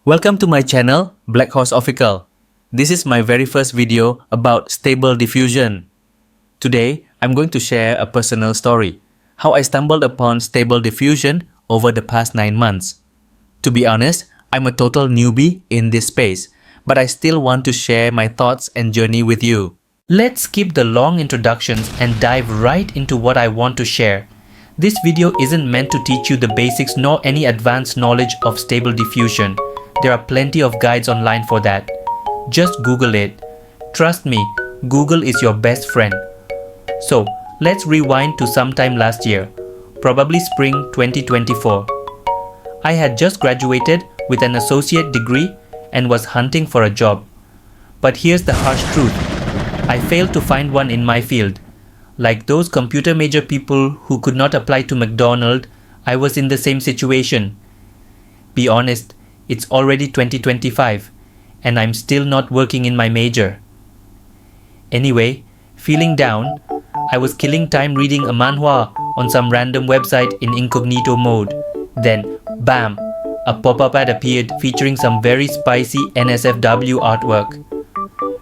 Welcome to my channel, Black Horse Official. This is my very first video about Stable Diffusion. Today, I'm going to share a personal story, how I stumbled upon Stable Diffusion over the past 9 months. To be honest, I'm a total newbie in this space, but I still want to share my thoughts and journey with you. Let's skip the long introductions and dive right into what I want to share. This video isn't meant to teach you the basics nor any advanced knowledge of Stable Diffusion. There are plenty of guides online for that. Just Google it. Trust me, Google is your best friend. So, let's rewind to sometime last year, probably spring 2024. I had just graduated with an associate degree and was hunting for a job. But here's the harsh truth. I failed to find one in my field. Like those computer major people who could not apply to McDonald's, I was in the same situation. Be honest, it's already 2025 and I'm still not working in my major. Anyway, feeling down, I was killing time reading a manhwa on some random website in incognito mode. Then, bam, a pop-up ad appeared featuring some very spicy NSFW artwork.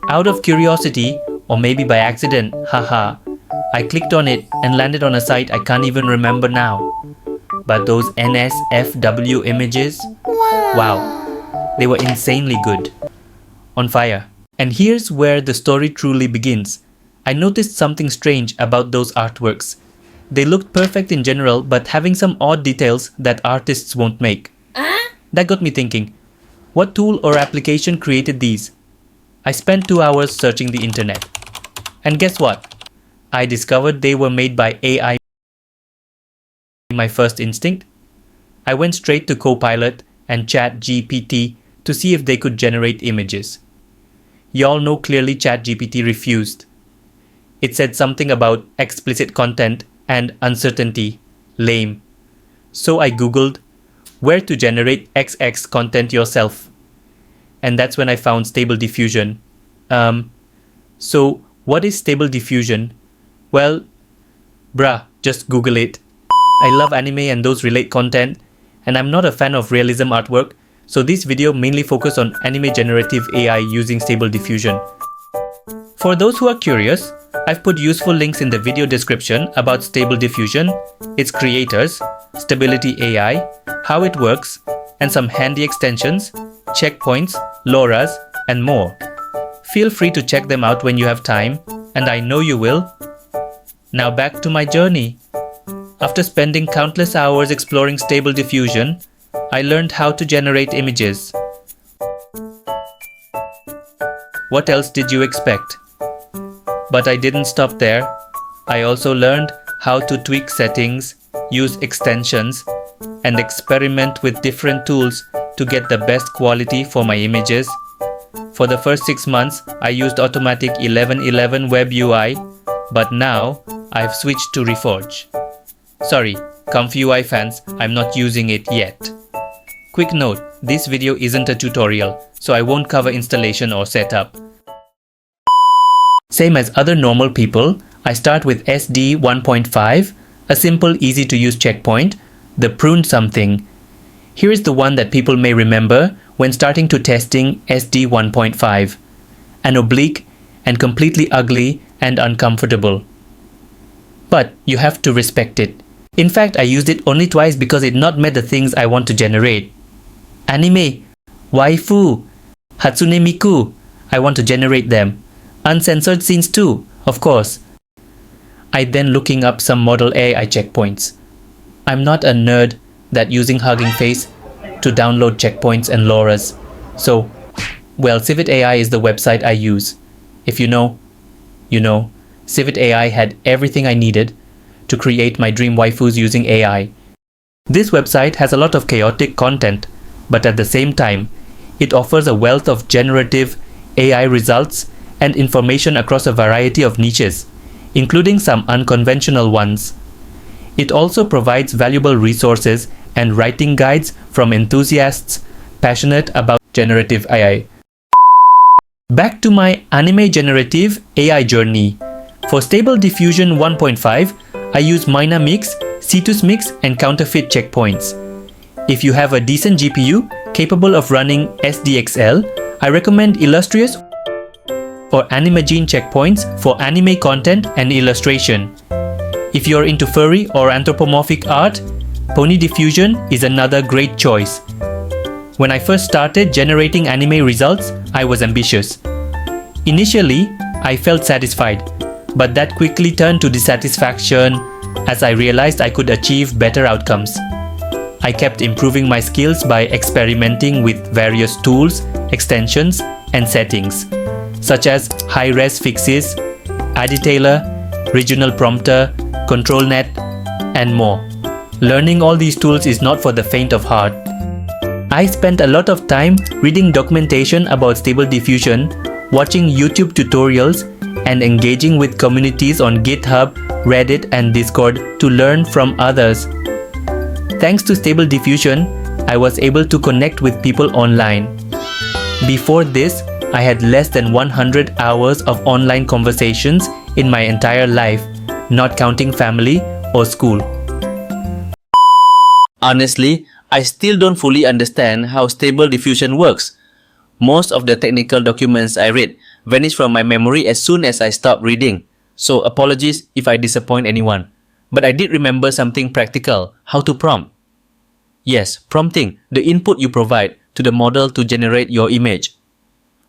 Out of curiosity, or maybe by accident, haha, I clicked on it and landed on a site I can't even remember now. But those NSFW images, wow, they were insanely good. On fire. And here's where the story truly begins. I noticed something strange about those artworks. They looked perfect in general, but having some odd details that artists won't make. That got me thinking, what tool or application created these? I spent 2 hours searching the internet. And guess what? I discovered they were made by AI. My first instinct? I went straight to Copilot and ChatGPT to see if they could generate images. Y'all know clearly ChatGPT refused. It said something about explicit content and uncertainty. Lame. So I googled where to generate XX content yourself. And that's when I found Stable Diffusion. So what is Stable Diffusion? Well, just Google it. I love anime and those relate content, and I'm not a fan of realism artwork, so this video mainly focused on anime generative AI using Stable Diffusion. For those who are curious, I've put useful links in the video description about Stable Diffusion, its creators, Stability AI, how it works, and some handy extensions, checkpoints, LoRAs, and more. Feel free to check them out when you have time, and I know you will. Now back to my journey. After spending countless hours exploring Stable Diffusion, I learned how to generate images. What else did you expect? But I didn't stop there. I also learned how to tweak settings, use extensions, and experiment with different tools to get the best quality for my images. For the first 6 months, I used automatic 1111 web UI, but now I've switched to Reforge. Sorry, Comfy UI fans, I'm not using it yet. Quick note, this video isn't a tutorial, so I won't cover installation or setup. Same as other normal people, I start with SD 1.5, a simple easy to use checkpoint, the prune something. Here is the one that people may remember when starting to testing SD 1.5. An oblique and completely ugly and uncomfortable. But you have to respect it. In fact, I used it only twice because it not met the things I want to generate. Anime, waifu, Hatsune Miku, I want to generate them. Uncensored scenes too, of course. I then looking up some model AI checkpoints. I'm not a nerd that using Hugging Face to download checkpoints and LoRAs. So, well, CivitAI is the website I use. If you know, you know. CivitAI had everything I needed to create my dream waifus using AI. This website has a lot of chaotic content, but at the same time, it offers a wealth of generative AI results and information across a variety of niches, including some unconventional ones. It also provides valuable resources and writing guides from enthusiasts passionate about generative AI. Back to my anime generative AI journey. For Stable Diffusion 1.5, I use Mix, Cetus Mix, and counterfeit checkpoints. If you have a decent GPU, Capable of running SDXL, I recommend Illustrious or Animagine checkpoints for anime content and illustration. If you're into furry or anthropomorphic art, Pony Diffusion is another great choice. When I first started generating anime results, I was ambitious. Initially, I felt satisfied, but that quickly turned to dissatisfaction as I realized I could achieve better outcomes. I kept improving my skills by experimenting with various tools, extensions, and settings, such as high-res fixes, Aditailer, regional prompter, ControlNet, and more. Learning all these tools is not for the faint of heart. I spent a lot of time reading documentation about Stable Diffusion, watching YouTube tutorials, and engaging with communities on GitHub, Reddit, and Discord to learn from others. Thanks to Stable Diffusion, I was able to connect with people online. Before this, I had less than 100 hours of online conversations in my entire life, not counting family or school. Honestly, I still don't fully understand how Stable Diffusion works. Most of the technical documents I read vanish from my memory as soon as I stop reading, so apologies if I disappoint anyone. But I did remember something practical: how to prompt. Yes, prompting, the input you provide to the model to generate your image.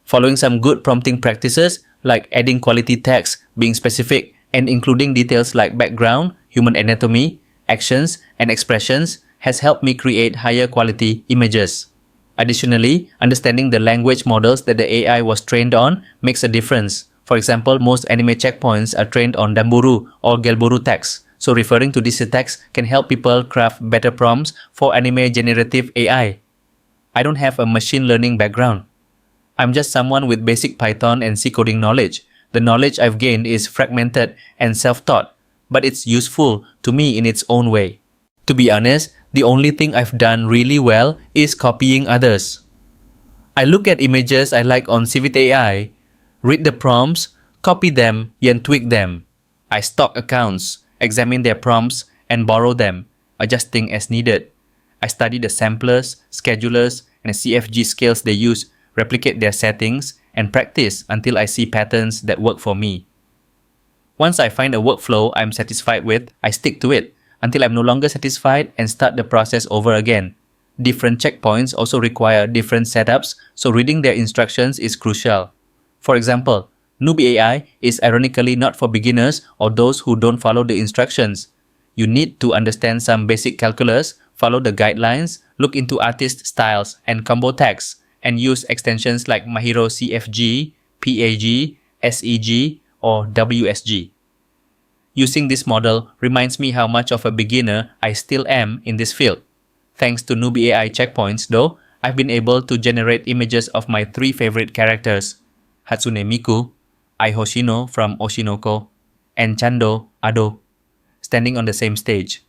Following some good prompting practices like adding quality text, being specific, and including details like background, human anatomy, actions, and expressions has helped me create higher quality images. Additionally, understanding the language models that the AI was trained on makes a difference. For example, most anime checkpoints are trained on Damburu or Gelburu text, so referring to this text can help people craft better prompts for anime generative AI. I don't have a machine learning background. I'm just someone with basic Python and C coding knowledge. The knowledge I've gained is fragmented and self-taught, but it's useful to me in its own way. To be honest, the only thing I've done really well is copying others. I look at images I like on CivitAI, read the prompts, copy them, and tweak them. I stalk accounts, examine their prompts, and borrow them, adjusting as needed. I study the samplers, schedulers, and CFG scales they use, replicate their settings, and practice until I see patterns that work for me. Once I find a workflow I'm satisfied with, I stick to it until I'm no longer satisfied and start the process over again. Different checkpoints also require different setups, so reading their instructions is crucial. For example, Newbie AI is ironically not for beginners or those who don't follow the instructions. You need to understand some basic calculus, follow the guidelines, look into artist styles and combo tags, and use extensions like Mahiro CFG, PAG, SEG, or WSG. Using this model reminds me how much of a beginner I still am in this field. Thanks to Newbie AI checkpoints though, I've been able to generate images of my 3 favorite characters, Hatsune Miku, Ai Hoshino from Oshinoko, and Chando Ado, standing on the same stage.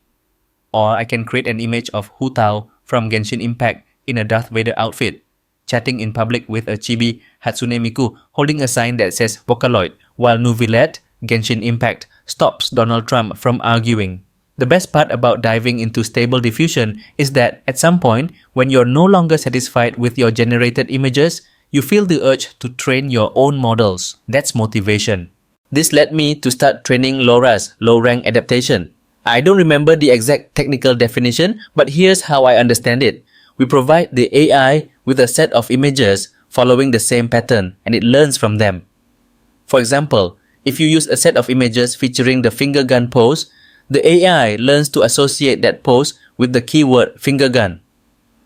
Or I can create an image of Hu Tao from Genshin Impact in a Darth Vader outfit, chatting in public with a chibi Hatsune Miku holding a sign that says Vocaloid, while Nuvilette, Genshin Impact, stops Donald Trump from arguing. The best part about diving into Stable Diffusion is that at some point, when you're no longer satisfied with your generated images, you feel the urge to train your own models. That's motivation. This led me to start training LoRAs, low-rank adaptation. I don't remember the exact technical definition, but here's how I understand it. We provide the AI with a set of images following the same pattern, and it learns from them. For example, if you use a set of images featuring the finger gun pose, the AI learns to associate that pose with the keyword finger gun.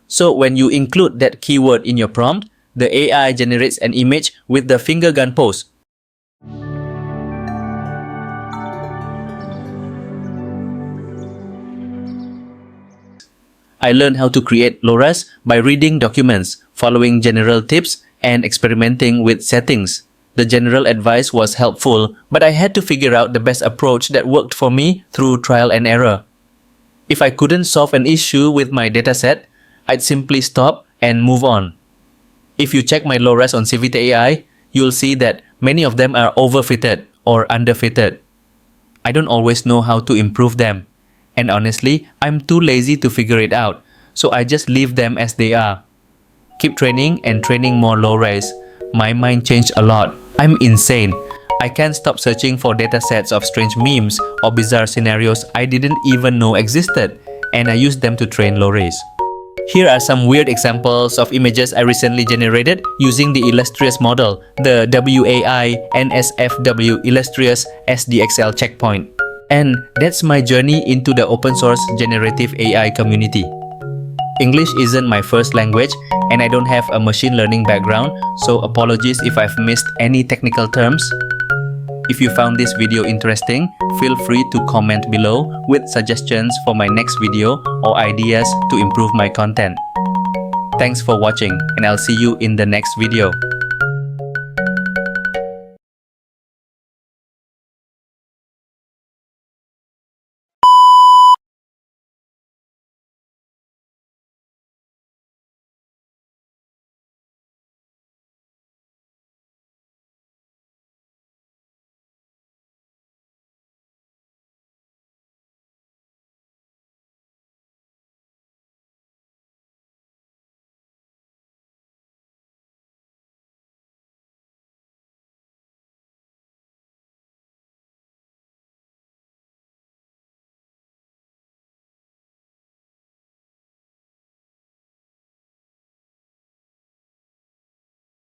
So when you include that keyword in your prompt, the AI generates an image with the finger gun pose. I learned how to create LoRAs by reading documents, following general tips, and experimenting with settings. The general advice was helpful, but I had to figure out the best approach that worked for me through trial and error. If I couldn't solve an issue with my dataset, I'd simply stop and move on. If you check my LoRAs on CivitAI, you'll see that many of them are overfitted or underfitted. I don't always know how to improve them. And honestly, I'm too lazy to figure it out, so I just leave them as they are. keep training and training more LoRAs. My mind changed a lot. I'm insane. I can't stop searching for datasets of strange memes or bizarre scenarios I didn't even know existed, and I use them to train LoRAs. Here are some weird examples of images I recently generated using the Illustrious model, the WAI NSFW Illustrious SDXL checkpoint. And that's my journey into the open source generative AI community. English isn't my first language, and I don't have a machine learning background, so apologies if I've missed any technical terms. If you found this video interesting, feel free to comment below with suggestions for my next video or ideas to improve my content. Thanks for watching, and I'll see you in the next video.